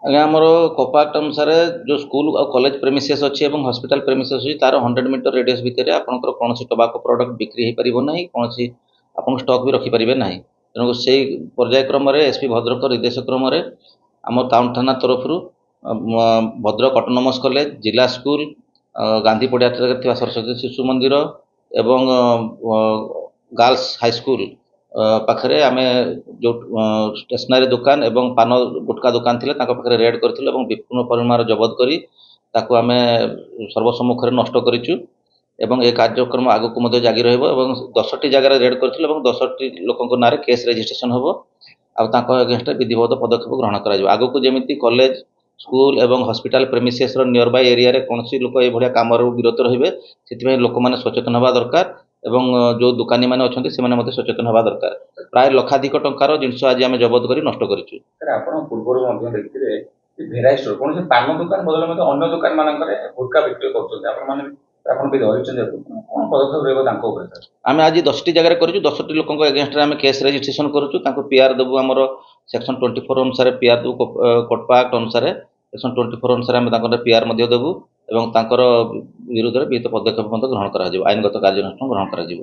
ଆଜ୍ଞା ଆମର କୋପାକ୍ଟ ଅନୁସାରେ ଯେଉଁ ସ୍କୁଲ ଆଉ କଲେଜ ପ୍ରେମିସେସ୍ ଅଛି ଏବଂ ହସ୍ପିଟାଲ ପ୍ରେମିସେସ୍ ଅଛି ତାର 100 ମିଟର ରେଡ଼ିୟସ୍ ଭିତରେ ଆପଣଙ୍କର କୌଣସି ଟୋବାକୋ ପ୍ରଡକ୍ଟ ବିକ୍ରି ହେଇପାରିବ ନାହିଁ, କୌଣସି ଆପଣ ଷ୍ଟକ୍ ବି ରଖିପାରିବେ ନାହିଁ। ତେଣୁ ସେଇ ପର୍ଯ୍ୟାୟକ୍ରମରେ ଏସ୍ପି ଭଦ୍ରକ ନିର୍ଦ୍ଦେଶ କ୍ରମରେ ଆମ ଟାଉନ ଥାନା ତରଫରୁ ଭଦ୍ରକ ଅଟୋନମସ୍ କଲେଜ, ଜିଲ୍ଲା ସ୍କୁଲ, ଗାନ୍ଧୀ ପଡ଼ିଆଠାରେ ଥିବା ସରସ୍ୱତୀ ଶିଶୁ ମନ୍ଦିର ଏବଂ ଗାର୍ଲସ ହାଇସ୍କୁଲ ପାଖରେ ଆମେ ଯେଉଁ ଷ୍ଟେସନାରୀ ଦୋକାନ ଏବଂ ପାନ ଗୁଟକା ଦୋକାନ ଥିଲେ ତାଙ୍କ ପାଖରେ ରେଡ୍ କରିଥିଲୁ ଏବଂ ବିପୁଳ ପରିମାଣର ଜବତ କରି ତାକୁ ଆମେ ସର୍ବସମ୍ମୁଖରେ ନଷ୍ଟ କରିଛୁ ଏବଂ ଏ କାର୍ଯ୍ୟକ୍ରମ ଆଗକୁ ମଧ୍ୟ ଜାଗି ରହିବ ଏବଂ 10ଟି ଜାଗାରେ ରେଡ୍ କରିଥିଲୁ ଏବଂ 10ଟି ଲୋକଙ୍କ ନାଁରେ କେସ୍ ରେଜିଷ୍ଟ୍ରେସନ ହେବ ଆଉ ତାଙ୍କ ଏଗେନଷ୍ଟରେ ବିଧିବଦ୍ଧ ପଦକ୍ଷେପ ଗ୍ରହଣ କରାଯିବ। ଆଗକୁ ଯେମିତି କଲେଜ, ସ୍କୁଲ ଏବଂ ହସ୍ପିଟାଲ ପ୍ରେମିସେସ୍ର ନିୟର ବାଇ ଏରିଆରେ କୌଣସି ଲୋକ ଏଭଳିଆ କାମରୁ ବିରତ ରହିବେ ସେଥିପାଇଁ ଲୋକମାନେ ସଚେତନ ହେବା ଦରକାର ଏବଂ ଯେଉଁ ଦୋକାନୀମାନେ ଅଛନ୍ତି ସେମାନେ ମଧ୍ୟ ସଚେତନ ହେବା ଦରକାର। ପ୍ରାୟ ଲକ୍ଷାଧିକ ଟଙ୍କାର ଜିନିଷ ଆଜି ଆମେ ଜବତ କରି ନଷ୍ଟ କରିଛୁ। ଆପଣ ପୂର୍ବରୁ ମଧ୍ୟ ଦେଖିଥିବେ ଭେରାଇଟି ଷ୍ଟୋର କୌଣସି ପାନ ଦୋକାନ ବଦଳରେ ମଧ୍ୟ ଅନ୍ୟ ଦୋକାନ ମାନଙ୍କରେ ଗୁଟଖା ବିକ୍ରି କରୁଛନ୍ତି, ଆପଣ ବି ଧରିଛନ୍ତି, କ'ଣ ପଦକ୍ଷେପ ରହିବ ତାଙ୍କ ଉପରେ? ଆମେ ଆଜି 10ଟି ଜାଗାରେ କରିଛୁ, 10ଟି ଲୋକଙ୍କ ଏଗେନଷ୍ଟରେ ଆମେ କେସ୍ ରେଜିଷ୍ଟ୍ରେସନ କରୁଛୁ, ତାଙ୍କୁ ପିଆର୍ ଦେବୁ ଆମର ସେକ୍ସନ 24 ଅନୁସାରେ ପିଆର୍ ଦେବୁ, କୋର୍ଟପା ଆକ୍ଟ ଅନୁସାରେ ସେକ୍ସନ 24 ଅନୁସାରେ ଆମେ ତାଙ୍କର ପିଆର୍ ମଧ୍ୟ ଦେବୁ ଏବଂ ତାଙ୍କର ବିରୁଦ୍ଧରେ ବିହିତ ପଦକ୍ଷେପ ମଧ୍ୟ ଗ୍ରହଣ କରାଯିବ, ଆଇନଗତ କାର୍ଯ୍ୟାନୁଷ୍ଠାନ ଗ୍ରହଣ କରାଯିବ।